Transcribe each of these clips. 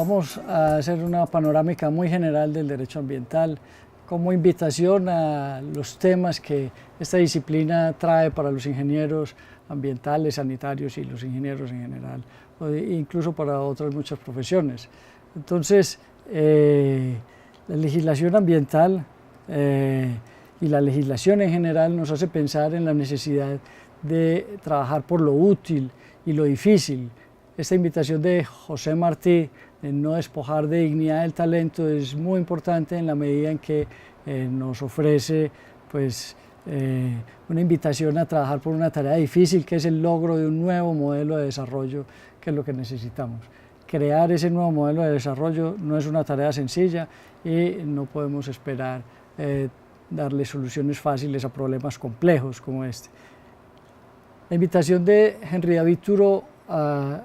Vamos a hacer una panorámica muy general del derecho ambiental como invitación a los temas que esta disciplina trae para los ingenieros ambientales, sanitarios y los ingenieros en general, o incluso para otras muchas profesiones. Entonces, la legislación ambiental y la legislación en general nos hace pensar en la necesidad de trabajar por lo útil y lo difícil. Esta invitación de José Martí de no despojar de dignidad el talento es muy importante en la medida en que nos ofrece pues, una invitación a trabajar por una tarea difícil, que es el logro de un nuevo modelo de desarrollo, que es lo que necesitamos. Crear ese nuevo modelo de desarrollo no es una tarea sencilla y no podemos esperar darle soluciones fáciles a problemas complejos como este. La invitación de Henry David Thoreau a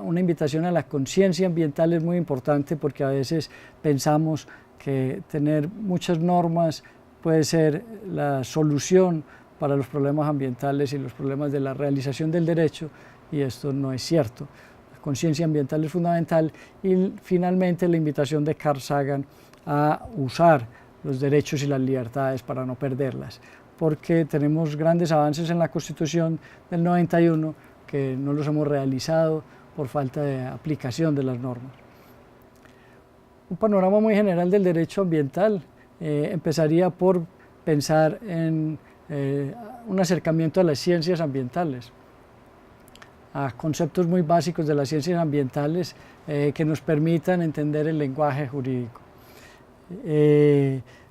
una invitación a la conciencia ambiental es muy importante, porque a veces pensamos que tener muchas normas puede ser la solución para los problemas ambientales y los problemas de la realización del derecho, y esto no es cierto. La conciencia ambiental es fundamental. Y finalmente la invitación de Carl Sagan a usar los derechos y las libertades para no perderlas, porque tenemos grandes avances en la Constitución del 91 que no los hemos realizado por falta de aplicación de las normas. Un panorama muy general del derecho ambiental empezaría por pensar en un acercamiento a las ciencias ambientales, a conceptos muy básicos de las ciencias ambientales que nos permitan entender el lenguaje jurídico.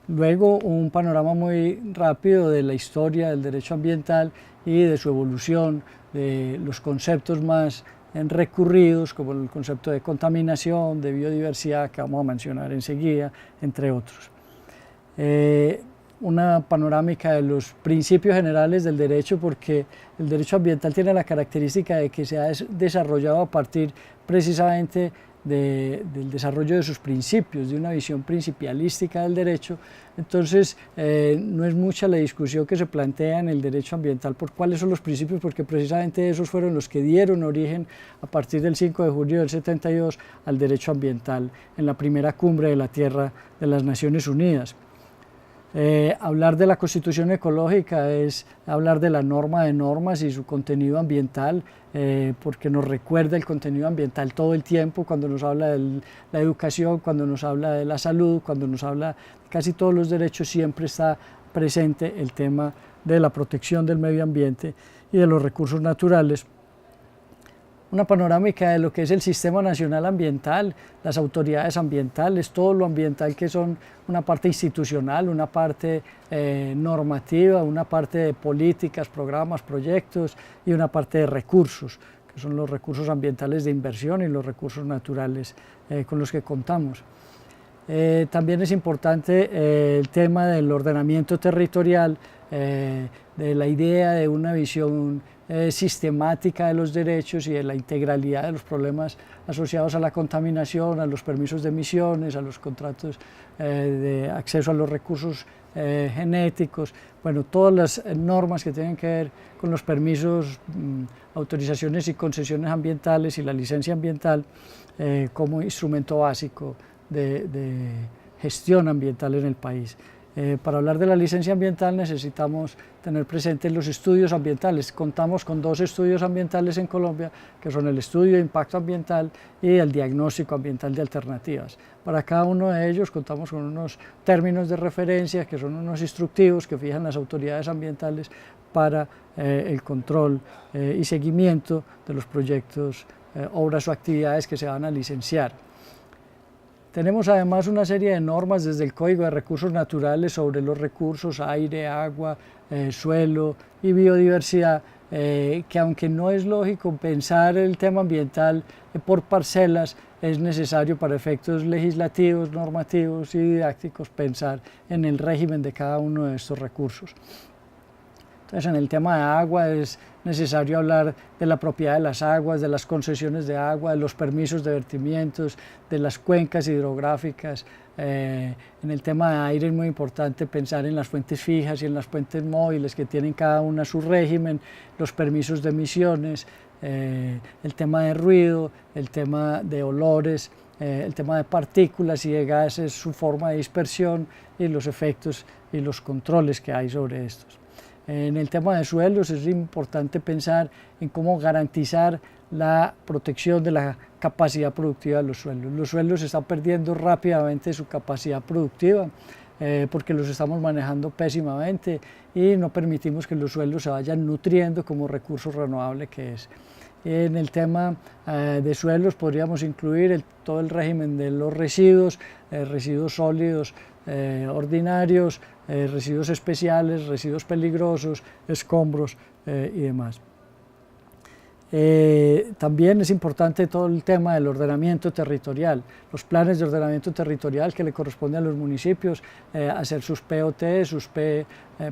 Luego, un panorama muy rápido de la historia del derecho ambiental y de su evolución, de los conceptos más recurridos, como el concepto de contaminación, de biodiversidad, que vamos a mencionar enseguida, entre otros. Una panorámica de los principios generales del derecho, porque el derecho ambiental tiene la característica de que se ha desarrollado a partir precisamente del desarrollo de sus principios, de una visión principialística del derecho. Entonces, no es mucha la discusión que se plantea en el derecho ambiental por cuáles son los principios, porque precisamente esos fueron los que dieron origen a partir del 5 de julio del 72 al derecho ambiental en la primera cumbre de la Tierra de las Naciones Unidas. Hablar de la Constitución ecológica es hablar de la norma de normas y su contenido ambiental, porque nos recuerda el contenido ambiental todo el tiempo, cuando nos habla de la educación, cuando nos habla de la salud, cuando nos habla de casi todos los derechos, siempre está presente el tema de la protección del medio ambiente y de los recursos naturales. Una panorámica de lo que es el Sistema Nacional Ambiental, las autoridades ambientales, todo lo ambiental, que son una parte institucional, una parte normativa, una parte de políticas, programas, proyectos, y una parte de recursos, que son los recursos ambientales de inversión y los recursos naturales con los que contamos. También es importante el tema del ordenamiento territorial, de la idea de una visión sistemática de los derechos y de la integralidad de los problemas asociados a la contaminación, a los permisos de emisiones, a los contratos de acceso a los recursos genéticos, bueno, todas las normas que tienen que ver con los permisos, autorizaciones y concesiones ambientales y la licencia ambiental como instrumento básico de gestión ambiental en el país. Para hablar de la licencia ambiental necesitamos tener presentes los estudios ambientales. Contamos con 2 estudios ambientales en Colombia, que son el estudio de impacto ambiental y el diagnóstico ambiental de alternativas. Para cada uno de ellos contamos con unos términos de referencia, que son unos instructivos que fijan las autoridades ambientales para el control y seguimiento de los proyectos, obras o actividades que se van a licenciar. Tenemos además una serie de normas desde el Código de Recursos Naturales sobre los recursos aire, agua, suelo y biodiversidad, que aunque no es lógico pensar el tema ambiental por parcelas, es necesario para efectos legislativos, normativos y didácticos pensar en el régimen de cada uno de estos recursos. Entonces, en el tema de agua es necesario hablar de la propiedad de las aguas, de las concesiones de agua, de los permisos de vertimientos, de las cuencas hidrográficas. En el tema de aire es muy importante pensar en las fuentes fijas y en las fuentes móviles, que tienen cada una su régimen, los permisos de emisiones, el tema de ruido, el tema de olores, el tema de partículas y de gases, su forma de dispersión y los efectos y los controles que hay sobre estos. En el tema de suelos es importante pensar en cómo garantizar la protección de la capacidad productiva de los suelos. Los suelos están perdiendo rápidamente su capacidad productiva porque los estamos manejando pésimamente y no permitimos que los suelos se vayan nutriendo como recurso renovable que es. En el tema de suelos podríamos incluir todo el régimen de los residuos, residuos sólidos ordinarios, residuos especiales, residuos peligrosos, escombros y demás. También es importante todo el tema del ordenamiento territorial, los planes de ordenamiento territorial que le corresponde a los municipios, hacer sus POT, sus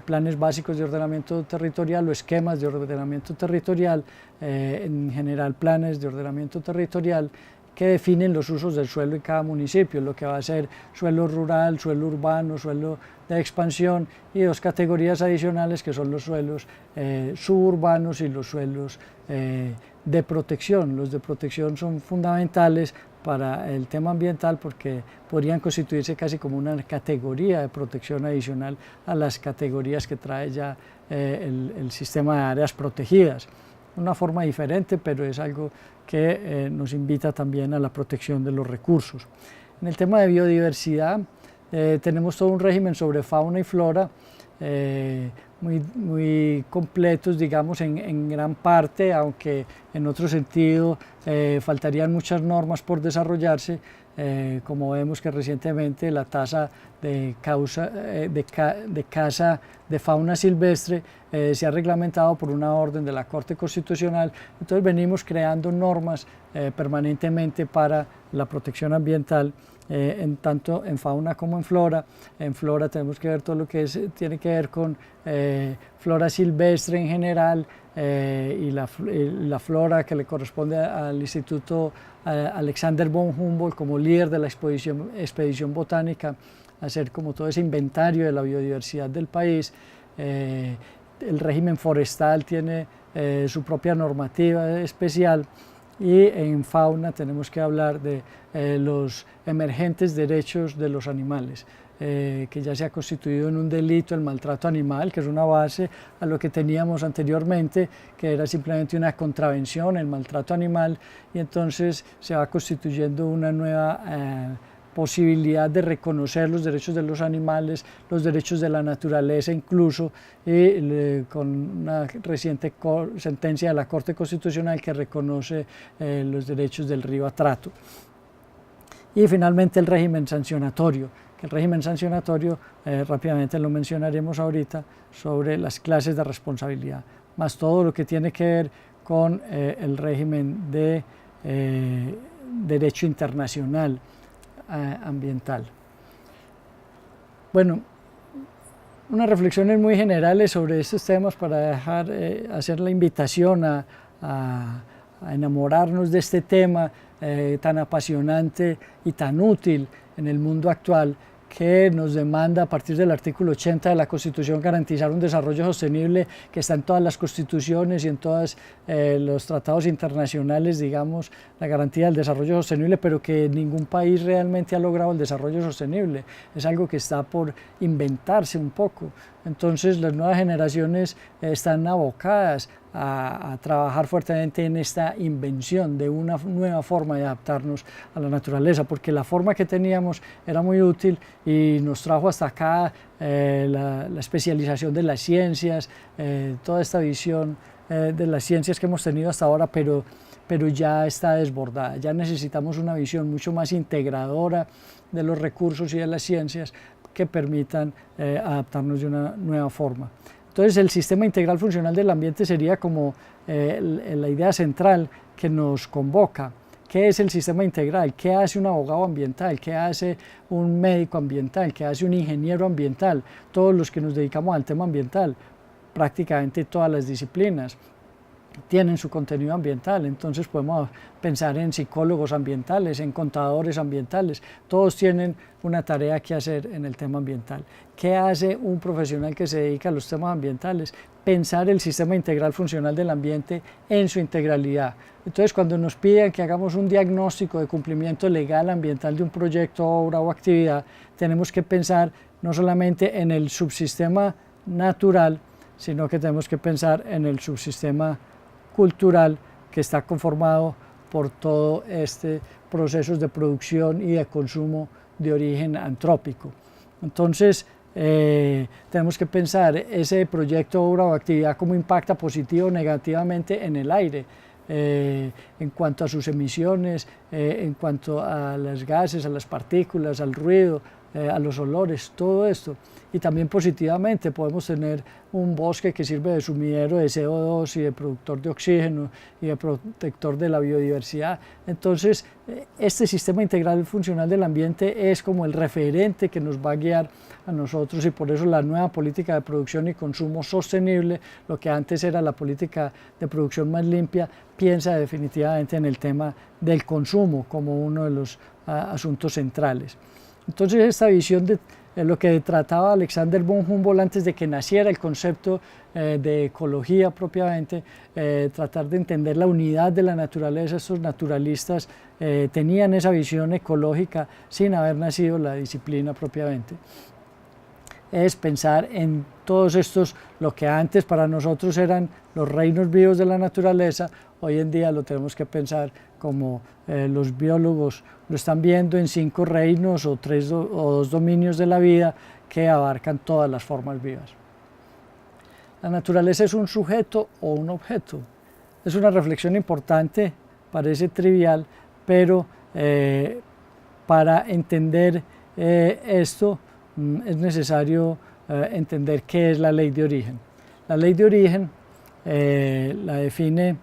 planes básicos de ordenamiento territorial o esquemas de ordenamiento territorial, en general planes de ordenamiento territorial que definen los usos del suelo en cada municipio, lo que va a ser suelo rural, suelo urbano, suelo de expansión y dos categorías adicionales que son los suelos suburbanos y los suelos de protección. Los de protección son fundamentales para el tema ambiental porque podrían constituirse casi como una categoría de protección adicional a las categorías que trae ya el sistema de áreas protegidas. Una forma diferente, pero es algo que nos invita también a la protección de los recursos. En el tema de biodiversidad tenemos todo un régimen sobre fauna y flora muy completos, digamos, en gran parte, aunque en otro sentido faltarían muchas normas por desarrollarse, como vemos que recientemente la tasa de caza de fauna silvestre se ha reglamentado por una orden de la Corte Constitucional. Entonces venimos creando normas permanentemente para la protección ambiental, tanto en fauna como en flora. En flora tenemos que ver todo lo que tiene que ver con flora silvestre en general y la flora que le corresponde al Instituto Alexander von Humboldt como líder de la expedición botánica, hacer como todo ese inventario de la biodiversidad del país. El régimen forestal tiene su propia normativa especial y en fauna tenemos que hablar de los emergentes derechos de los animales, que ya se ha constituido en un delito el maltrato animal, que es una base a lo que teníamos anteriormente, que era simplemente una contravención, el maltrato animal, y entonces se va constituyendo una nueva posibilidad de reconocer los derechos de los animales, los derechos de la naturaleza incluso, y con una reciente sentencia de la Corte Constitucional que reconoce los derechos del río Atrato. Y finalmente el régimen sancionatorio, que el régimen sancionatorio rápidamente lo mencionaremos ahorita sobre las clases de responsabilidad, más todo lo que tiene que ver con el régimen de derecho internacional ambiental. Bueno, unas reflexiones muy generales sobre estos temas para hacer la invitación a enamorarnos de este tema tan apasionante y tan útil en el mundo actual, que nos demanda a partir del artículo 80 de la Constitución garantizar un desarrollo sostenible que está en todas las constituciones y en todos los tratados internacionales, digamos, la garantía del desarrollo sostenible, pero que ningún país realmente ha logrado el desarrollo sostenible. Es algo que está por inventarse un poco. Entonces las nuevas generaciones están abocadas a trabajar fuertemente en esta invención de una nueva forma de adaptarnos a la naturaleza, porque la forma que teníamos era muy útil y nos trajo hasta acá la especialización de las ciencias, toda esta visión de las ciencias que hemos tenido hasta ahora, pero ya está desbordada. Ya necesitamos una visión mucho más integradora de los recursos y de las ciencias que permitan adaptarnos de una nueva forma. Entonces el sistema integral funcional del ambiente sería como la idea central que nos convoca. ¿Qué es el sistema integral? ¿Qué hace un abogado ambiental? ¿Qué hace un médico ambiental? ¿Qué hace un ingeniero ambiental? Todos los que nos dedicamos al tema ambiental, prácticamente todas las disciplinas. tienen su contenido ambiental. Entonces podemos pensar en psicólogos ambientales, en contadores ambientales, todos tienen una tarea que hacer en el tema ambiental. ¿Qué hace un profesional que se dedica a los temas ambientales? Pensar el sistema integral funcional del ambiente en su integralidad. Entonces, cuando nos piden que hagamos un diagnóstico de cumplimiento legal ambiental de un proyecto, obra o actividad, tenemos que pensar no solamente en el subsistema natural, sino que tenemos que pensar en el subsistema cultural que está conformado por todo este procesos de producción y de consumo de origen antrópico. Entonces, tenemos que pensar ese proyecto, obra o actividad cómo impacta positivo o negativamente en el aire, en cuanto a sus emisiones, en cuanto a los gases, a las partículas, al ruido, a los olores, todo esto. Y también positivamente podemos tener un bosque que sirve de sumidero de CO2 y de productor de oxígeno y de protector de la biodiversidad. Entonces, este sistema integral funcional del ambiente es como el referente que nos va a guiar a nosotros, y por eso la nueva política de producción y consumo sostenible, lo que antes era la política de producción más limpia, piensa definitivamente en el tema del consumo como uno de los asuntos centrales. Entonces, esta visión de lo que trataba Alexander von Humboldt antes de que naciera el concepto de ecología propiamente, tratar de entender la unidad de la naturaleza. Estos naturalistas tenían esa visión ecológica sin haber nacido la disciplina propiamente. Es pensar en todos estos, lo que antes para nosotros eran los reinos vivos de la naturaleza, hoy en día lo tenemos que pensar como los biólogos lo están viendo en 5 reinos o 2 dominios de la vida que abarcan todas las formas vivas. ¿La naturaleza es un sujeto o un objeto? Es una reflexión importante, parece trivial, pero para entender esto es necesario entender qué es la ley de origen. La ley de origen la define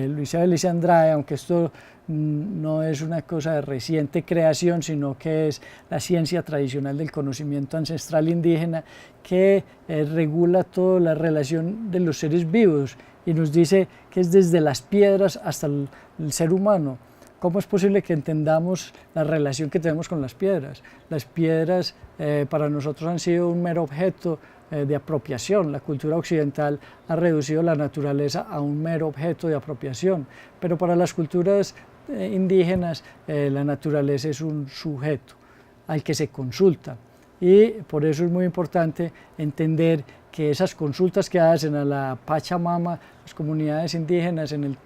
Luisa Felicia Andrade, aunque esto no es una cosa de reciente creación, sino que es la ciencia tradicional del conocimiento ancestral indígena que regula toda la relación de los seres vivos y nos dice que es desde las piedras hasta el ser humano. ¿Cómo es posible que entendamos la relación que tenemos con las piedras? Las piedras para nosotros han sido un mero objeto de apropiación. La cultura occidental ha reducido la naturaleza a un mero objeto de apropiación, pero para las culturas indígenas la naturaleza es un sujeto al que se consulta, y por eso es muy importante entender que esas consultas que hacen a la Pachamama, las comunidades indígenas en el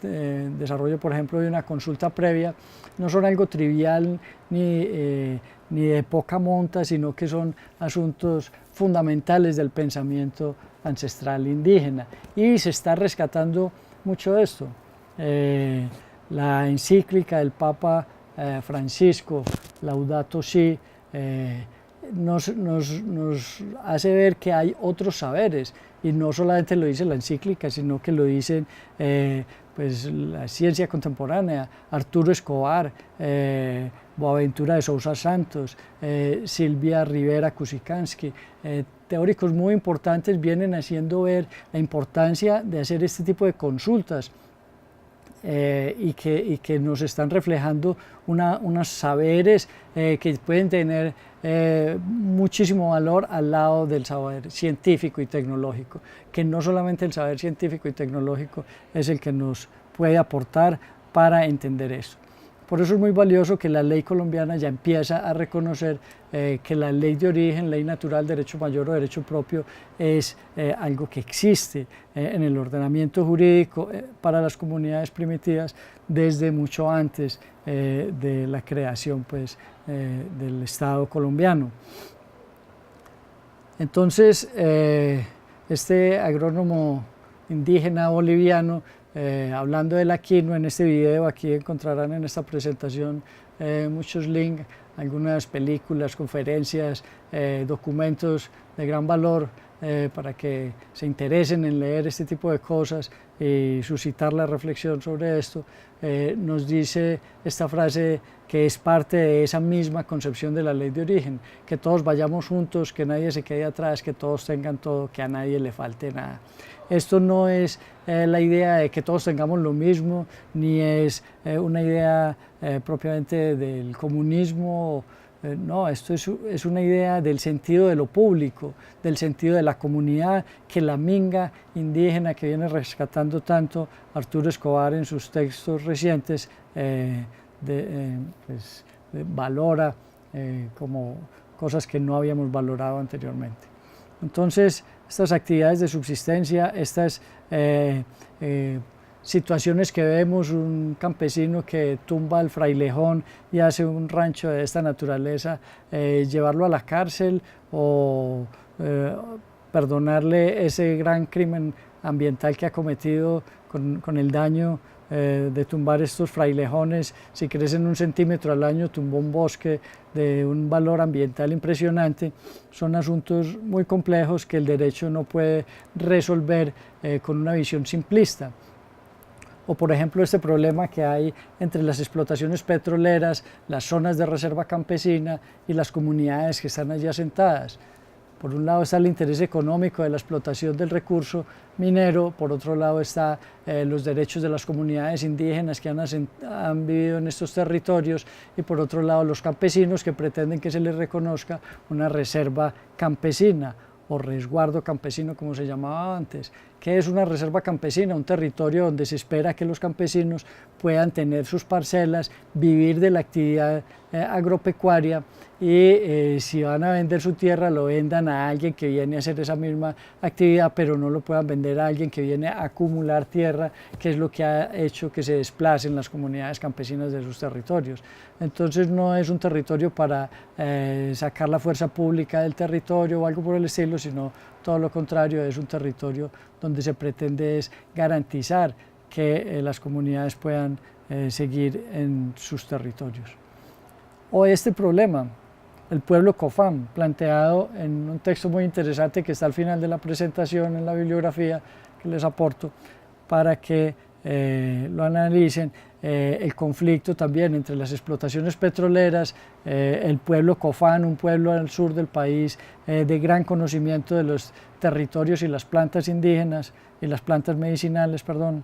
desarrollo, por ejemplo, de una consulta previa, no son algo trivial ni de poca monta, sino que son asuntos fundamentales del pensamiento ancestral indígena, y se está rescatando mucho de esto. La encíclica del Papa Francisco, Laudato Si, nos hace ver que hay otros saberes, y no solamente lo dice la encíclica, sino que lo dicen pues, la ciencia contemporánea, Arturo Escobar, Boaventura de Sousa Santos, Silvia Rivera Kusikanski, teóricos muy importantes vienen haciendo ver la importancia de hacer este tipo de consultas. Y que nos están reflejando unos saberes que pueden tener muchísimo valor al lado del saber científico y tecnológico, que no solamente el saber científico y tecnológico es el que nos puede aportar para entender eso. Por eso es muy valioso que la ley colombiana ya empieza a reconocer que la ley de origen, ley natural, derecho mayor o derecho propio es algo que existe en el ordenamiento jurídico para las comunidades primitivas desde mucho antes de la creación pues, del Estado colombiano. Entonces, este agrónomo indígena boliviano, hablando de la quinoa, en este video aquí encontrarán en esta presentación muchos links, algunas películas, conferencias, documentos de gran valor para que se interesen en leer este tipo de cosas y suscitar la reflexión sobre esto, nos dice esta frase que es parte de esa misma concepción de la ley de origen, que todos vayamos juntos, que nadie se quede atrás, que todos tengan todo, que a nadie le falte nada. Esto no es la idea de que todos tengamos lo mismo, ni es una idea propiamente del comunismo. No, esto es una idea del sentido de lo público, del sentido de la comunidad, que la minga indígena que viene rescatando tanto Arturo Escobar en sus textos recientes, pues, valora como cosas que no habíamos valorado anteriormente. Entonces, estas actividades de subsistencia, estas situaciones que vemos, un campesino que tumba al frailejón y hace un rancho de esta naturaleza, llevarlo a la cárcel o perdonarle ese gran crimen ambiental que ha cometido con el daño de tumbar estos frailejones. Si crecen 1 centímetro al año, tumbó un bosque de un valor ambiental impresionante. Son asuntos muy complejos que el derecho no puede resolver con una visión simplista. O por ejemplo este problema que hay entre las explotaciones petroleras, las zonas de reserva campesina y las comunidades que están allí asentadas. Por un lado está el interés económico de la explotación del recurso minero, por otro lado está los derechos de las comunidades indígenas que han vivido en estos territorios, y por otro lado los campesinos que pretenden que se les reconozca una reserva campesina o resguardo campesino, como se llamaba antes. ¿Qué es una reserva campesina? Un territorio donde se espera que los campesinos puedan tener sus parcelas, vivir de la actividad agropecuaria, y si van a vender su tierra, lo vendan a alguien que viene a hacer esa misma actividad, pero no lo puedan vender a alguien que viene a acumular tierra, que es lo que ha hecho que se desplacen las comunidades campesinas de sus territorios. Entonces no es un territorio para sacar la fuerza pública del territorio o algo por el estilo, sino todo lo contrario, es un territorio donde se pretende es garantizar que las comunidades puedan seguir en sus territorios. O este problema, el pueblo Cofán, planteado en un texto muy interesante que está al final de la presentación en la bibliografía que les aporto para que lo analicen. El conflicto también entre las explotaciones petroleras, el pueblo Cofán, un pueblo al sur del país de gran conocimiento de los territorios y las plantas indígenas y las plantas medicinales, perdón,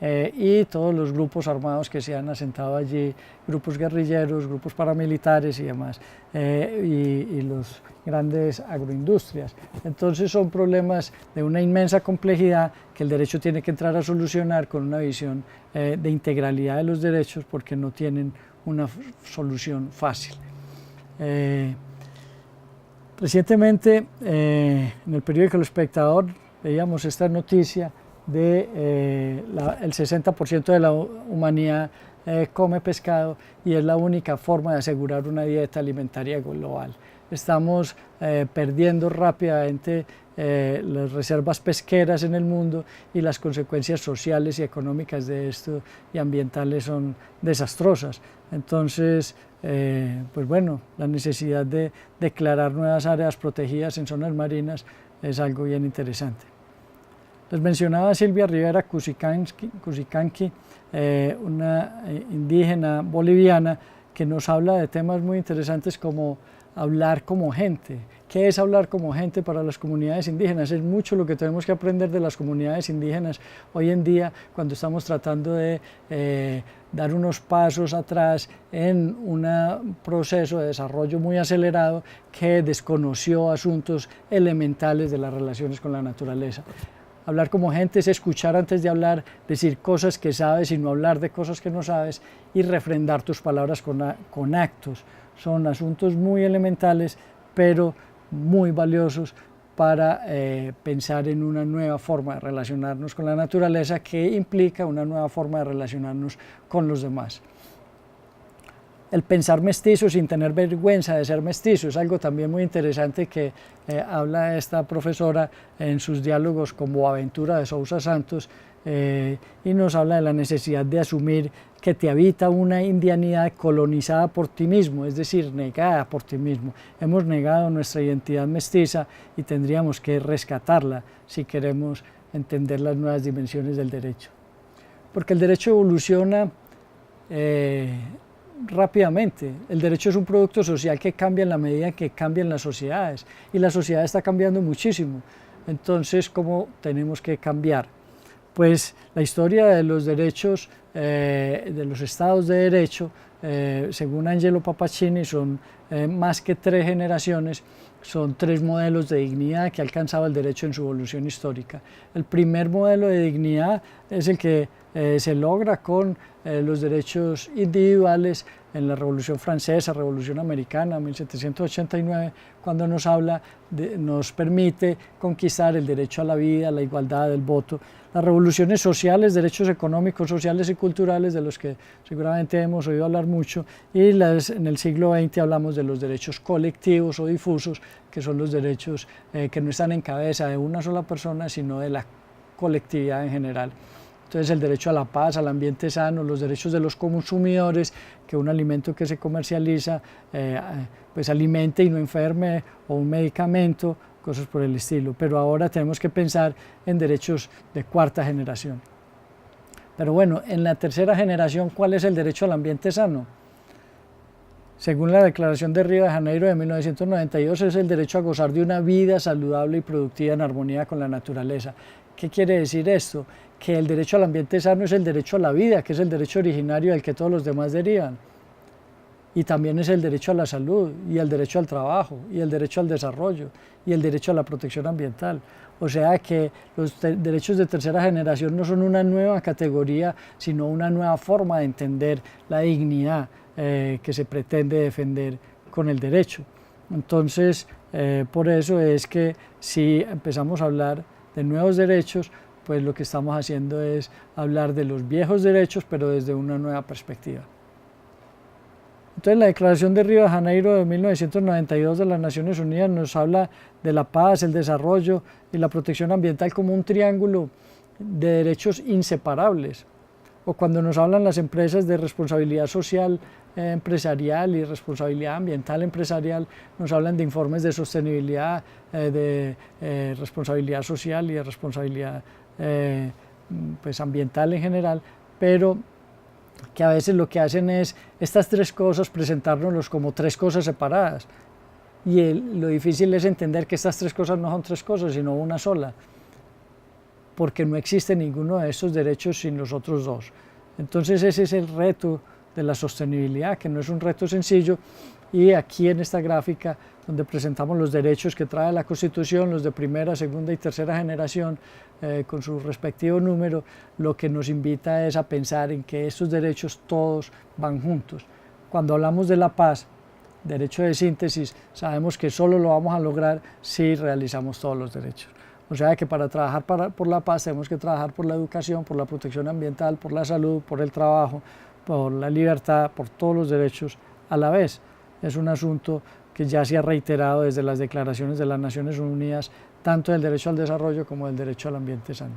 y todos los grupos armados que se han asentado allí, grupos guerrilleros, grupos paramilitares y demás, y los grandes agroindustrias. Entonces son problemas de una inmensa complejidad que el derecho tiene que entrar a solucionar con una visión de integralidad de los derechos, porque no tienen una solución fácil. Recientemente en el periódico El Espectador veíamos esta noticia de el 60% de la humanidad come pescado, y es la única forma de asegurar una dieta alimentaria global. Estamos perdiendo rápidamente las reservas pesqueras en el mundo, y las consecuencias sociales y económicas de esto y ambientales son desastrosas. Entonces, pues bueno, la necesidad de declarar nuevas áreas protegidas en zonas marinas es algo bien interesante. Les mencionaba Silvia Rivera Cusicanqui, una indígena boliviana que nos habla de temas muy interesantes como hablar como gente. ¿Qué es hablar como gente para las comunidades indígenas? Es mucho lo que tenemos que aprender de las comunidades indígenas hoy en día, cuando estamos tratando de dar unos pasos atrás en un proceso de desarrollo muy acelerado que desconoció asuntos elementales de las relaciones con la naturaleza. Hablar como gente es escuchar antes de hablar, decir cosas que sabes y no hablar de cosas que no sabes, y refrendar tus palabras con actos. Son asuntos muy elementales, pero muy valiosos para pensar en una nueva forma de relacionarnos con la naturaleza, que implica una nueva forma de relacionarnos con los demás. El pensar mestizo sin tener vergüenza de ser mestizo es algo también muy interesante que habla esta profesora en sus diálogos con Boaventura de Sousa Santos, y nos habla de la necesidad de asumir que te habita una indianidad colonizada por ti mismo, es decir, negada por ti mismo. Hemos negado nuestra identidad mestiza y tendríamos que rescatarla si queremos entender las nuevas dimensiones del derecho. Porque el derecho evoluciona rápidamente. El derecho es un producto social que cambia en la medida que cambian las sociedades, y la sociedad está cambiando muchísimo. Entonces, ¿cómo tenemos que cambiar? Pues la historia de los derechos, de los estados de derecho, según Angelo Papacini, son más que 3 generaciones, son 3 modelos de dignidad que ha alcanzado el derecho en su evolución histórica. El primer modelo de dignidad es el que se logra con los derechos individuales en la Revolución Francesa, Revolución Americana, 1789, cuando nos permite conquistar el derecho a la vida, la igualdad, el voto. Las revoluciones sociales, derechos económicos, sociales y culturales, de los que seguramente hemos oído hablar mucho, y en el siglo XX hablamos de los derechos colectivos o difusos, que son los derechos que no están en cabeza de una sola persona, sino de la colectividad en general. Entonces el derecho a la paz, al ambiente sano, los derechos de los consumidores, que un alimento que se comercializa pues alimente y no enferme, o un medicamento, cosas por el estilo. Pero ahora tenemos que pensar en derechos de 4ª generación. Pero bueno, en la 3ª generación, ¿cuál es el derecho al ambiente sano? Según la Declaración de Río de Janeiro de 1992, es el derecho a gozar de una vida saludable y productiva en armonía con la naturaleza. ¿Qué quiere decir esto? Que el derecho al ambiente sano es el derecho a la vida, que es el derecho originario del que todos los demás derivan. Y también es el derecho a la salud, y el derecho al trabajo, y el derecho al desarrollo, y el derecho a la protección ambiental. O sea que los derechos de 3ª generación no son una nueva categoría, sino una nueva forma de entender la dignidad que se pretende defender con el derecho. Entonces, por eso es que si empezamos a hablar de nuevos derechos, pues lo que estamos haciendo es hablar de los viejos derechos, pero desde una nueva perspectiva. Entonces la Declaración de Río de Janeiro de 1992 de las Naciones Unidas nos habla de la paz, el desarrollo y la protección ambiental como un triángulo de derechos inseparables. O cuando nos hablan las empresas de responsabilidad social empresarial y responsabilidad ambiental empresarial, nos hablan de informes de sostenibilidad, de responsabilidad social y de responsabilidad pues ambiental en general, pero que a veces lo que hacen es estas 3 cosas presentárnoslos como 3 cosas separadas, y lo difícil es entender que estas 3 cosas no son 3 cosas sino una sola, porque no existe ninguno de estos derechos sin los otros 2. Entonces ese es el reto de la sostenibilidad, que no es un reto sencillo, y aquí en esta gráfica donde presentamos los derechos que trae la Constitución, los de 1ª, 2ª y 3ª generación, con su respectivo número, lo que nos invita es a pensar en que estos derechos todos van juntos. Cuando hablamos de la paz, derecho de síntesis, sabemos que solo lo vamos a lograr si realizamos todos los derechos. O sea que para trabajar por la paz tenemos que trabajar por la educación, por la protección ambiental, por la salud, por el trabajo, por la libertad, por todos los derechos a la vez. Es un asunto que ya se ha reiterado desde las declaraciones de las Naciones Unidas, tanto del derecho al desarrollo como del derecho al ambiente sano.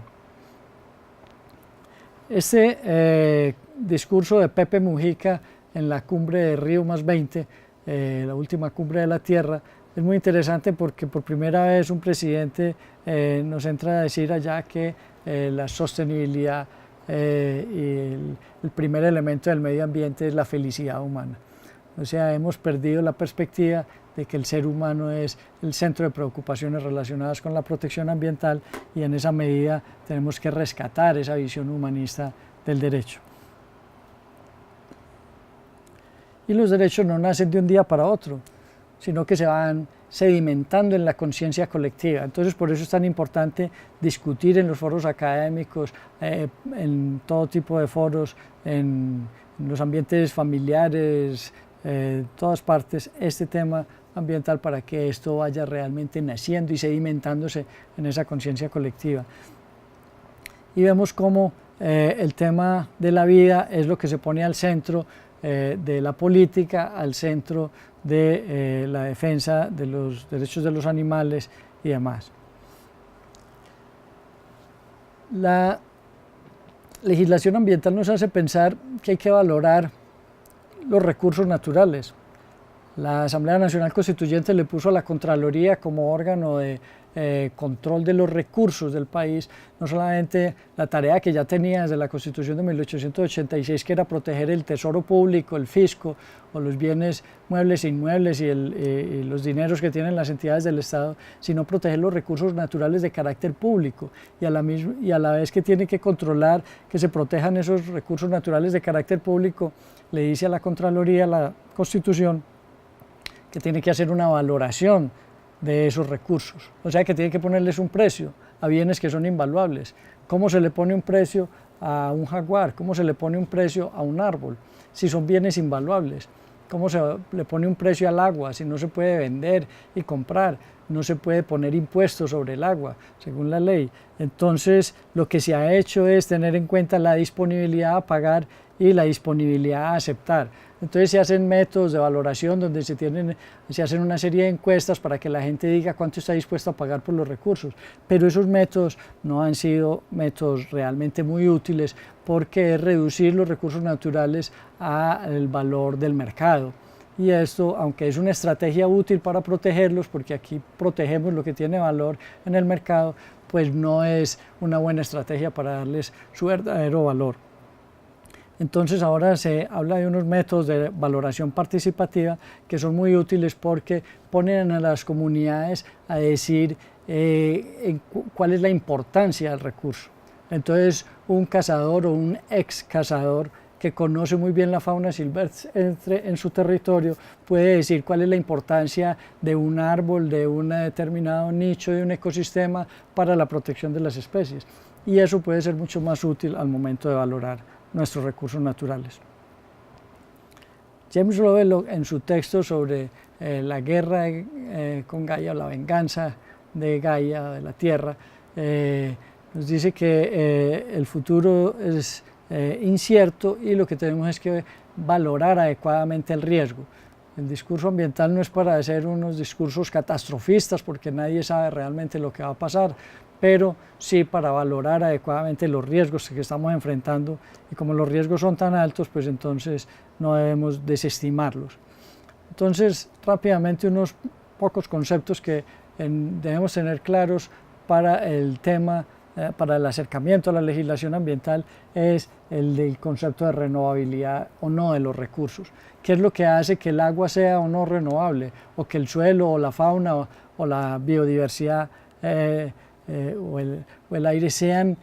Este discurso de Pepe Mujica en la cumbre de Río +20, la última cumbre de la Tierra, es muy interesante porque por primera vez un presidente nos entra a decir allá que la sostenibilidad y el primer elemento del medio ambiente es la felicidad humana. O sea, hemos perdido la perspectiva de que el ser humano es el centro de preocupaciones relacionadas con la protección ambiental, y en esa medida tenemos que rescatar esa visión humanista del derecho. Y los derechos no nacen de un día para otro, sino que se van sedimentando en la conciencia colectiva. Entonces, por eso es tan importante discutir en los foros académicos, en todo tipo de foros, en los ambientes familiares, todas partes, este tema ambiental, para que esto vaya realmente naciendo y sedimentándose en esa conciencia colectiva. Y vemos cómo el tema de la vida es lo que se pone al centro de la política, al centro de la defensa de los derechos de los animales y demás. La legislación ambiental nos hace pensar que hay que valorar los recursos naturales. La Asamblea Nacional Constituyente le puso a la Contraloría como órgano de control de los recursos del país, no solamente la tarea que ya tenía desde la Constitución de 1886, que era proteger el tesoro público, el fisco, o los bienes muebles e inmuebles y los dineros que tienen las entidades del Estado, sino proteger los recursos naturales de carácter público y a la vez que tiene que controlar que se protejan esos recursos naturales de carácter público, le dice a la Contraloría, la Constitución, que tiene que hacer una valoración de esos recursos, o sea que tiene que ponerles un precio a bienes que son invaluables. ¿Cómo se le pone un precio a un jaguar? ¿Cómo se le pone un precio a un árbol si son bienes invaluables? ¿Cómo se le pone un precio al agua si no se puede vender y comprar? No se puede poner impuestos sobre el agua, según la ley. Entonces, lo que se ha hecho es tener en cuenta la disponibilidad a pagar y la disponibilidad a aceptar. Entonces se hacen métodos de valoración donde se hacen una serie de encuestas para que la gente diga cuánto está dispuesto a pagar por los recursos, pero esos métodos no han sido métodos realmente muy útiles porque es reducir los recursos naturales al valor del mercado. Y esto, aunque es una estrategia útil para protegerlos, porque aquí protegemos lo que tiene valor en el mercado, pues no es una buena estrategia para darles su verdadero valor. Entonces ahora se habla de unos métodos de valoración participativa que son muy útiles porque ponen a las comunidades a decir cuál es la importancia del recurso. Entonces un cazador o un ex cazador que conoce muy bien la fauna silvestre en su territorio puede decir cuál es la importancia de un árbol, de un determinado nicho, de un ecosistema para la protección de las especies. Y eso puede ser mucho más útil al momento de valorar nuestros recursos naturales. James Lovelock, en su texto sobre la guerra con Gaia, o la venganza de Gaia, de la Tierra, nos dice que el futuro es incierto y lo que tenemos es que valorar adecuadamente el riesgo. El discurso ambiental no es para hacer unos discursos catastrofistas porque nadie sabe realmente lo que va a pasar, pero sí para valorar adecuadamente los riesgos que estamos enfrentando y como los riesgos son tan altos, pues entonces no debemos desestimarlos. Entonces, rápidamente unos pocos conceptos que debemos tener claros para el tema, para el acercamiento a la legislación ambiental es el del concepto de renovabilidad o no de los recursos. ¿Qué es lo que hace que el agua sea o no renovable? O que el suelo o la fauna o la biodiversidad o el aire sean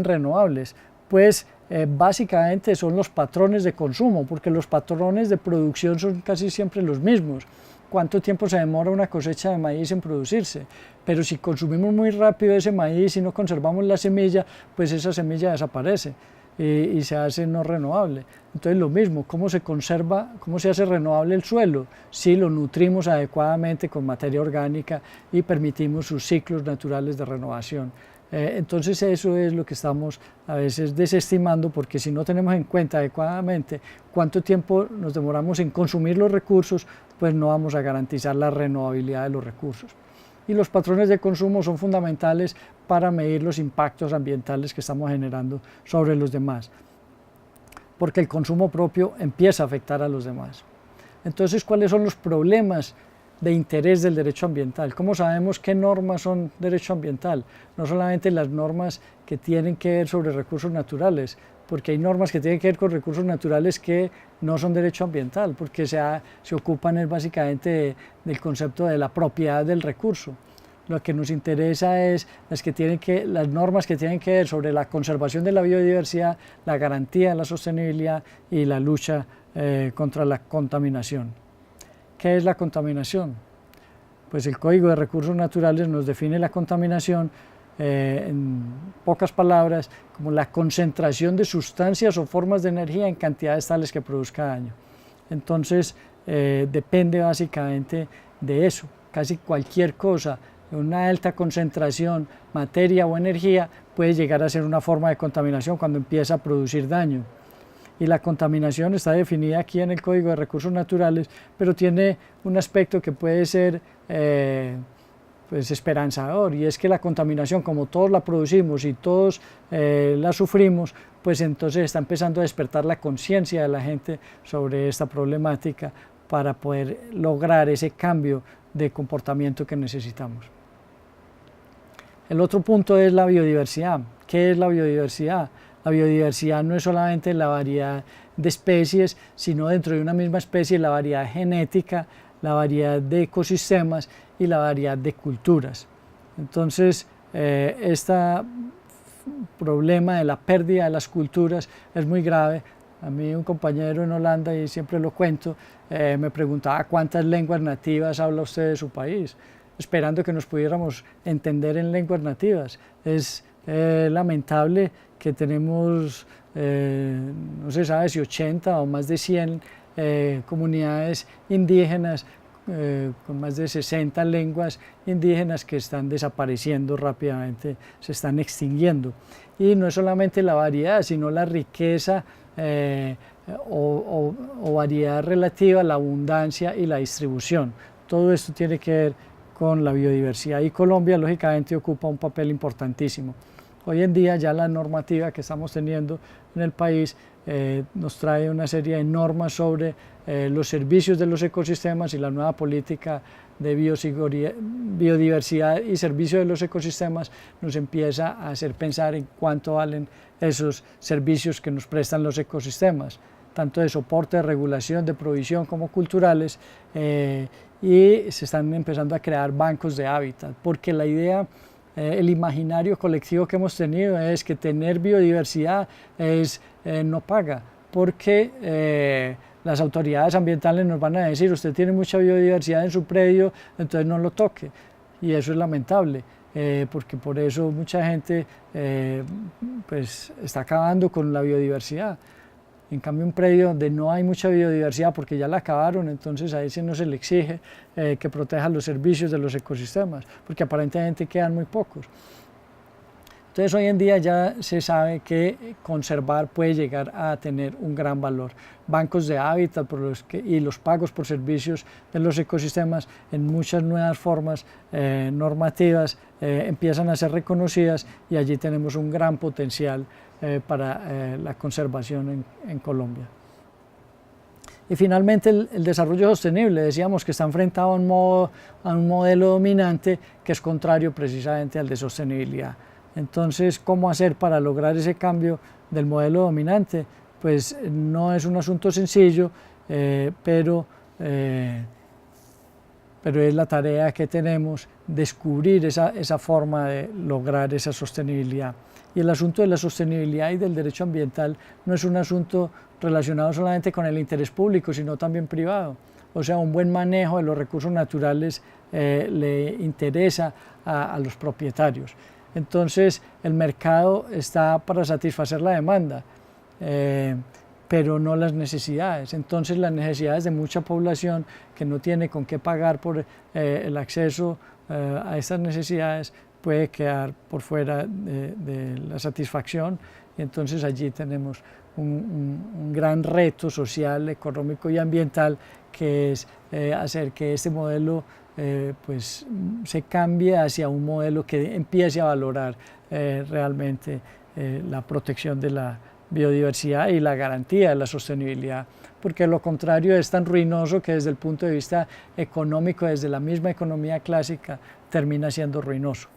renovables? Pues básicamente son los patrones de consumo, porque los patrones de producción son casi siempre los mismos. ¿Cuánto tiempo se demora una cosecha de maíz en producirse? Pero si consumimos muy rápido ese maíz y no conservamos la semilla, pues esa semilla desaparece y se hace no renovable. Entonces lo mismo, ¿cómo se conserva, cómo se hace renovable el suelo? Si lo nutrimos adecuadamente con materia orgánica y permitimos sus ciclos naturales de renovación. Entonces eso es lo que estamos a veces desestimando, porque si no tenemos en cuenta adecuadamente cuánto tiempo nos demoramos en consumir los recursos, pues no vamos a garantizar la renovabilidad de los recursos. Y los patrones de consumo son fundamentales para medir los impactos ambientales que estamos generando sobre los demás, porque el consumo propio empieza a afectar a los demás. Entonces, ¿cuáles son los problemas de interés del derecho ambiental? ¿Cómo sabemos qué normas son derecho ambiental? No solamente las normas que tienen que ver sobre recursos naturales, porque hay normas que tienen que ver con recursos naturales que no son derecho ambiental, porque se ocupan básicamente del concepto de la propiedad del recurso. Lo que nos interesa es las normas que tienen que ver sobre la conservación de la biodiversidad, la garantía de la sostenibilidad y la lucha contra la contaminación. ¿Qué es la contaminación? Pues el Código de Recursos Naturales nos define la contaminación en pocas palabras como la concentración de sustancias o formas de energía en cantidades tales que produzca daño. Entonces depende básicamente de eso. Casi cualquier cosa de una alta concentración, materia o energía, puede llegar a ser una forma de contaminación cuando empieza a producir daño. Y la contaminación está definida aquí en el Código de Recursos Naturales, pero tiene un aspecto que puede ser pues esperanzador, y es que la contaminación, como todos la producimos y todos la sufrimos, pues entonces está empezando a despertar la conciencia de la gente sobre esta problemática para poder lograr ese cambio de comportamiento que necesitamos. El otro punto es la biodiversidad. ¿Qué es la biodiversidad? La biodiversidad no es solamente la variedad de especies, sino dentro de una misma especie la variedad genética, la variedad de ecosistemas y la variedad de culturas. Entonces, este problema de la pérdida de las culturas es muy grave. A mí un compañero en Holanda, y siempre lo cuento, me preguntaba cuántas lenguas nativas habla usted de su país, esperando que nos pudiéramos entender en lenguas nativas. Es lamentable que tenemos, no se sabe si 80 o más de 100 comunidades indígenas con más de 60 lenguas indígenas que están desapareciendo rápidamente, se están extinguiendo. Y no es solamente la variedad, sino la riqueza o variedad relativa, la abundancia y la distribución. Todo esto tiene que ver con la biodiversidad y Colombia lógicamente ocupa un papel importantísimo. Hoy en día ya la normativa que estamos teniendo en el país nos trae una serie de normas sobre los servicios de los ecosistemas y la nueva política de biodiversidad y servicio de los ecosistemas nos empieza a hacer pensar en cuánto valen esos servicios que nos prestan los ecosistemas, tanto de soporte, de regulación, de provisión como culturales, y se están empezando a crear bancos de hábitat, porque la idea, el imaginario colectivo que hemos tenido es que tener biodiversidad no paga, porque las autoridades ambientales nos van a decir usted tiene mucha biodiversidad en su predio, entonces no lo toque, y eso es lamentable. Porque por eso mucha gente pues está acabando con la biodiversidad. En cambio, un predio donde no hay mucha biodiversidad porque ya la acabaron, entonces a ese no se le exige que proteja los servicios de los ecosistemas, porque aparentemente quedan muy pocos. Entonces hoy en día ya se sabe que conservar puede llegar a tener un gran valor. Bancos de hábitat y los pagos por servicios de los ecosistemas en muchas nuevas formas normativas empiezan a ser reconocidas y allí tenemos un gran potencial para la conservación en Colombia. Y finalmente el desarrollo sostenible, decíamos que está enfrentado a un modelo dominante que es contrario precisamente al de sostenibilidad. Entonces, ¿cómo hacer para lograr ese cambio del modelo dominante? Pues no es un asunto sencillo, pero es la tarea que tenemos, descubrir esa forma de lograr esa sostenibilidad. Y el asunto de la sostenibilidad y del derecho ambiental no es un asunto relacionado solamente con el interés público, sino también privado. O sea, un buen manejo de los recursos naturales le interesa a los propietarios. Entonces, el mercado está para satisfacer la demanda, pero no las necesidades. Entonces, las necesidades de mucha población que no tiene con qué pagar por el acceso a estas necesidades puede quedar por fuera de la satisfacción, y entonces allí tenemos un gran reto social, económico y ambiental, que es hacer que este modelo pues se cambie hacia un modelo que empiece a valorar realmente la protección de la biodiversidad y la garantía de la sostenibilidad, porque lo contrario es tan ruinoso que desde el punto de vista económico, desde la misma economía clásica, termina siendo ruinoso.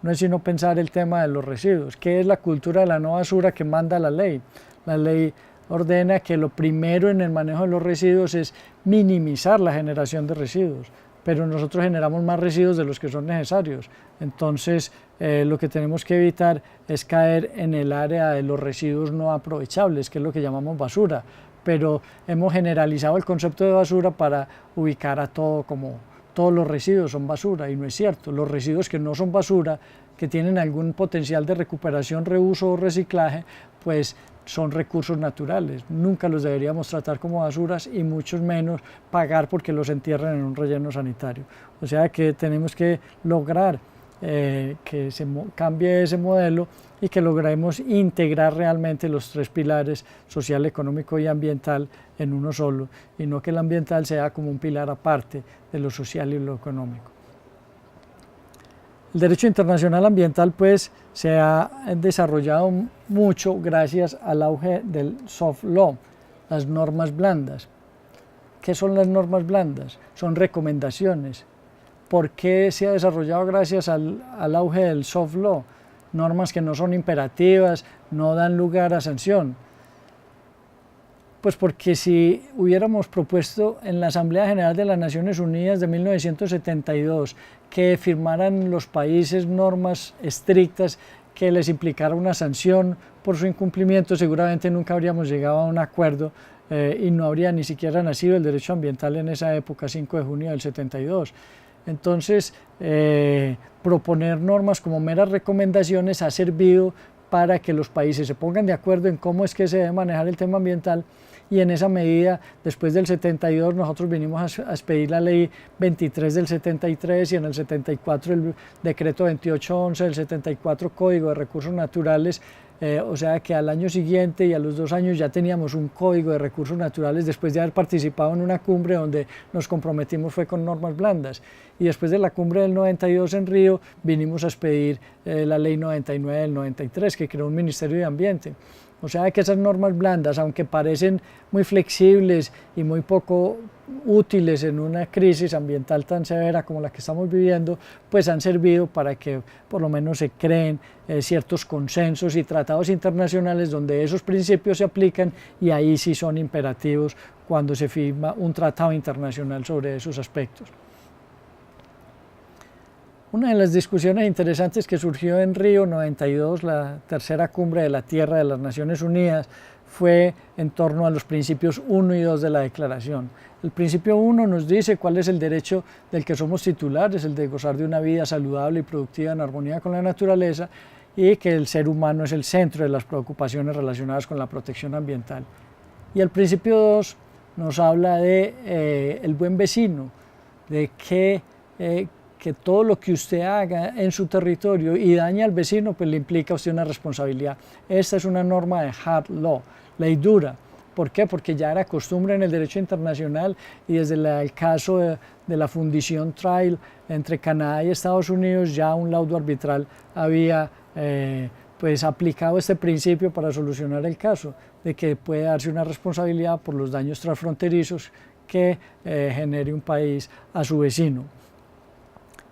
No es sino pensar el tema de los residuos. ¿Qué es la cultura de la no basura que manda la ley? La ley ordena que lo primero en el manejo de los residuos es minimizar la generación de residuos, pero nosotros generamos más residuos de los que son necesarios. Entonces, lo que tenemos que evitar es caer en el área de los residuos no aprovechables, que es lo que llamamos basura, pero hemos generalizado el concepto de basura para ubicar a todo como todos los residuos son basura, y no es cierto. Los residuos que no son basura, que tienen algún potencial de recuperación, reuso o reciclaje, pues son recursos naturales. Nunca los deberíamos tratar como basuras y mucho menos pagar porque los entierran en un relleno sanitario. O sea que tenemos que lograr que se cambie ese modelo y que logremos integrar realmente los tres pilares, social, económico y ambiental, en uno solo, y no que el ambiental sea como un pilar aparte de lo social y lo económico. El derecho internacional ambiental pues se ha desarrollado mucho gracias al auge del soft law, las normas blandas. ¿Qué son las normas blandas? Son recomendaciones. ¿Por qué se ha desarrollado gracias al auge del soft law? Normas que no son imperativas, no dan lugar a sanción. Pues porque si hubiéramos propuesto en la Asamblea General de las Naciones Unidas de 1972 que firmaran los países normas estrictas que les implicara una sanción por su incumplimiento, seguramente nunca habríamos llegado a un acuerdo y no habría ni siquiera nacido el derecho ambiental en esa época, 5 de junio del 72. Entonces, proponer normas como meras recomendaciones ha servido para que los países se pongan de acuerdo en cómo es que se debe manejar el tema ambiental, y en esa medida, después del 72, nosotros vinimos a expedir la ley 23 del 73 y en el 74 el decreto 2811 del 74 Código de Recursos Naturales, o sea que al año siguiente y a los 2 años ya teníamos un Código de Recursos Naturales después de haber participado en una cumbre donde nos comprometimos fue con normas blandas. Y después de la cumbre del 92 en Río vinimos a expedir la ley 99 del 93 que creó un Ministerio de Ambiente. O sea que esas normas blandas, aunque parecen muy flexibles y muy poco útiles en una crisis ambiental tan severa como la que estamos viviendo, pues han servido para que por lo menos se creen ciertos consensos y tratados internacionales donde esos principios se aplican, y ahí sí son imperativos cuando se firma un tratado internacional sobre esos aspectos. Una de las discusiones interesantes que surgió en Río 92, la tercera cumbre de la Tierra de las Naciones Unidas, fue en torno a los principios 1 y 2 de la Declaración. El principio 1 nos dice cuál es el derecho del que somos titulares, el de gozar de una vida saludable y productiva en armonía con la naturaleza, y que el ser humano es el centro de las preocupaciones relacionadas con la protección ambiental. Y el principio 2 nos habla de el buen vecino, de que todo lo que usted haga en su territorio y daña al vecino, pues le implica a usted una responsabilidad. Esta es una norma de hard law, ley dura. ¿Por qué? Porque ya era costumbre en el derecho internacional, y desde el caso de la fundición Trial entre Canadá y Estados Unidos, ya un laudo arbitral había pues aplicado este principio para solucionar el caso, de que puede darse una responsabilidad por los daños transfronterizos que genere un país a su vecino.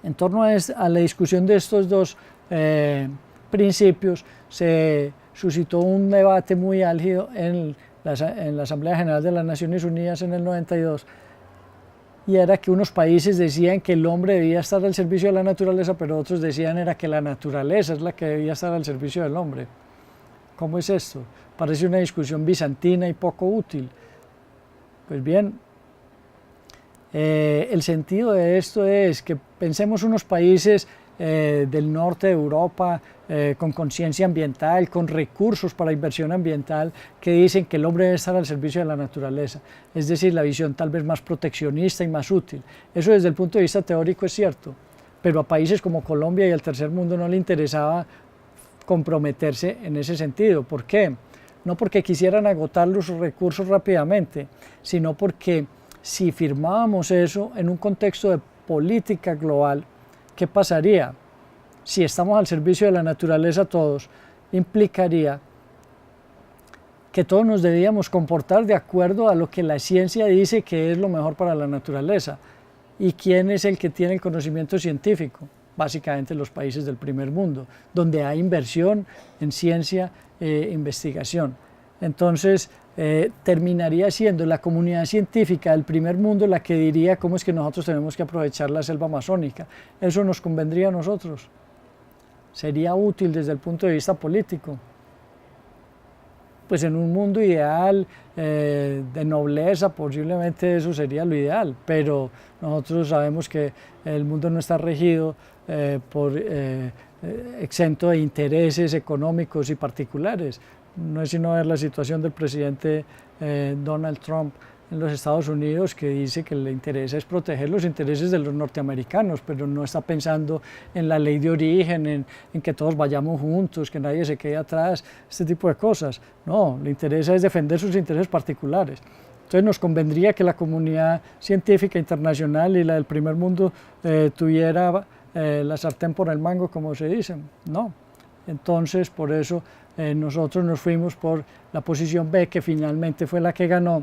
En torno a la discusión de estos dos principios se suscitó un debate muy álgido en la Asamblea General de las Naciones Unidas en el 92, y era que unos países decían que el hombre debía estar al servicio de la naturaleza, pero otros decían era que la naturaleza es la que debía estar al servicio del hombre. ¿Cómo es esto? Parece una discusión bizantina y poco útil. Pues bien, el sentido de esto es que pensemos unos países del norte de Europa con conciencia ambiental, con recursos para inversión ambiental, que dicen que el hombre debe estar al servicio de la naturaleza, es decir, la visión tal vez más proteccionista y más útil. Eso desde el punto de vista teórico es cierto, pero a países como Colombia y el tercer mundo no le interesaba comprometerse en ese sentido. ¿Por qué? No porque quisieran agotar los recursos rápidamente, sino porque si firmábamos eso en un contexto de política global, ¿qué pasaría? Si estamos al servicio de la naturaleza todos, implicaría que todos nos debíamos comportar de acuerdo a lo que la ciencia dice que es lo mejor para la naturaleza. ¿Y quién es el que tiene el conocimiento científico? Básicamente los países del primer mundo, donde hay inversión en ciencia e investigación. Entonces, terminaría siendo la comunidad científica del primer mundo la que diría cómo es que nosotros tenemos que aprovechar la selva amazónica. ¿Eso nos convendría a nosotros? ¿Sería útil desde el punto de vista político? Pues en un mundo ideal de nobleza posiblemente eso sería lo ideal, pero nosotros sabemos que el mundo no está regido exento de intereses económicos y particulares. No es sino ver la situación del presidente Donald Trump en los Estados Unidos, que dice que le interesa es proteger los intereses de los norteamericanos, pero no está pensando en la ley de origen, en que todos vayamos juntos, que nadie se quede atrás, este tipo de cosas. No, le interesa es defender sus intereses particulares. Entonces nos convendría que la comunidad científica internacional y la del primer mundo tuviera la sartén por el mango, como se dice. No. Entonces, por eso nosotros nos fuimos por la posición B, que finalmente fue la que ganó,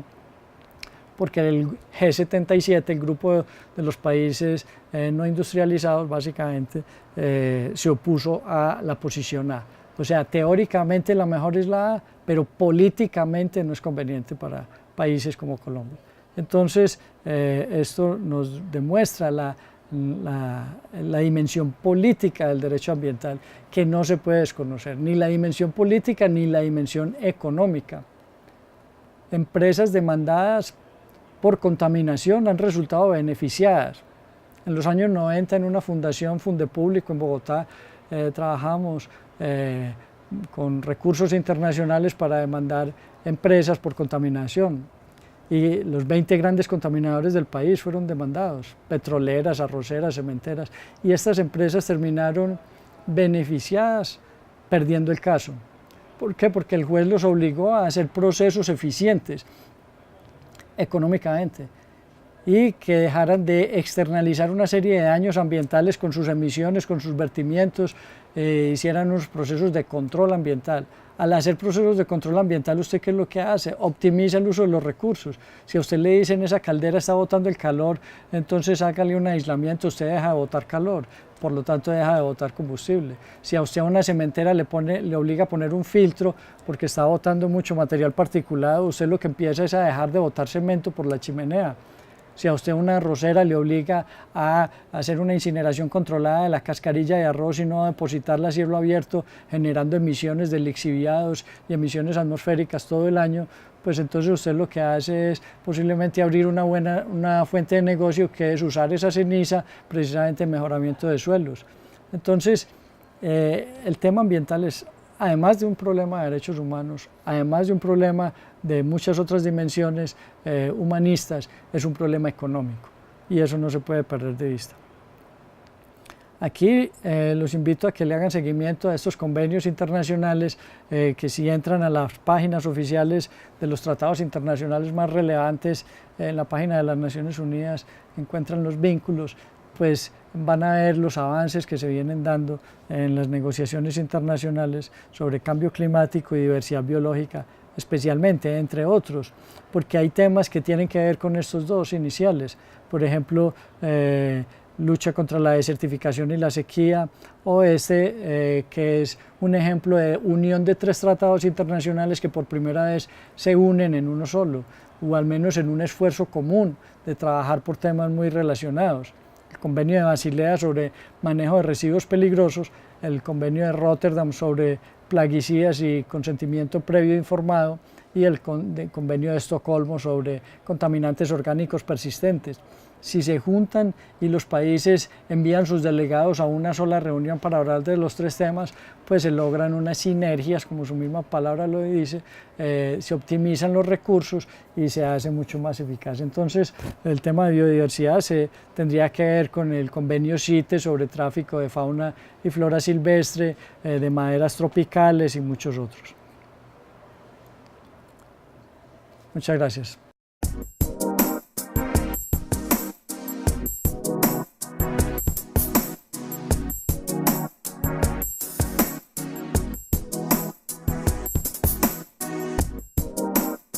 porque el G77, el grupo de los países no industrializados, básicamente se opuso a la posición A. O sea, teóricamente la mejor es la A, pero políticamente no es conveniente para países como Colombia. Entonces, esto nos demuestra la dimensión política del derecho ambiental, que no se puede desconocer, ni la dimensión política ni la dimensión económica. Empresas demandadas por contaminación han resultado beneficiadas. En los años 90, en una fundación Fundepúblico en Bogotá, trabajamos con recursos internacionales para demandar empresas por contaminación, y los 20 grandes contaminadores del país fueron demandados: petroleras, arroceras, cementeras, y estas empresas terminaron beneficiadas perdiendo el caso. ¿Por qué? Porque el juez los obligó a hacer procesos eficientes económicamente y que dejaran de externalizar una serie de daños ambientales con sus emisiones, con sus vertimientos, hicieran unos procesos de control ambiental. Al hacer procesos de control ambiental, ¿usted qué es lo que hace? Optimiza el uso de los recursos. Si a usted le dicen esa caldera está botando el calor, entonces hágale un aislamiento, usted deja de botar calor, por lo tanto deja de botar combustible. Si a usted a una cementera le obliga a poner un filtro porque está botando mucho material particulado, usted lo que empieza es a dejar de botar cemento por la chimenea. Si a usted una arrocera le obliga a hacer una incineración controlada de la cascarilla de arroz y no depositarla a cielo abierto, generando emisiones de lixiviados y emisiones atmosféricas todo el año, pues entonces usted lo que hace es posiblemente abrir una fuente de negocio, que es usar esa ceniza precisamente en mejoramiento de suelos. Entonces, el tema ambiental es, además de un problema de derechos humanos, además de un problema de muchas otras dimensiones humanistas, es un problema económico, y eso no se puede perder de vista. Aquí los invito a que le hagan seguimiento a estos convenios internacionales, que si entran a las páginas oficiales de los tratados internacionales más relevantes, en la página de las Naciones Unidas encuentran los vínculos, pues van a ver los avances que se vienen dando en las negociaciones internacionales sobre cambio climático y diversidad biológica, especialmente, entre otros, porque hay temas que tienen que ver con estos dos iniciales. Por ejemplo, lucha contra la desertificación y la sequía, o que es un ejemplo de unión de 3 tratados internacionales que por primera vez se unen en uno solo, o al menos en un esfuerzo común de trabajar por temas muy relacionados. El convenio de Basilea sobre manejo de residuos peligrosos, el convenio de Rotterdam sobre plaguicidas y consentimiento previo informado, y el convenio de Estocolmo sobre contaminantes orgánicos persistentes. Si se juntan y los países envían sus delegados a una sola reunión para hablar de los 3 temas, pues se logran unas sinergias, como su misma palabra lo dice, se optimizan los recursos y se hace mucho más eficaz. Entonces, el tema de biodiversidad se tendría que ver con el convenio CITES sobre tráfico de fauna y flora silvestre, de maderas tropicales y muchos otros. Muchas gracias.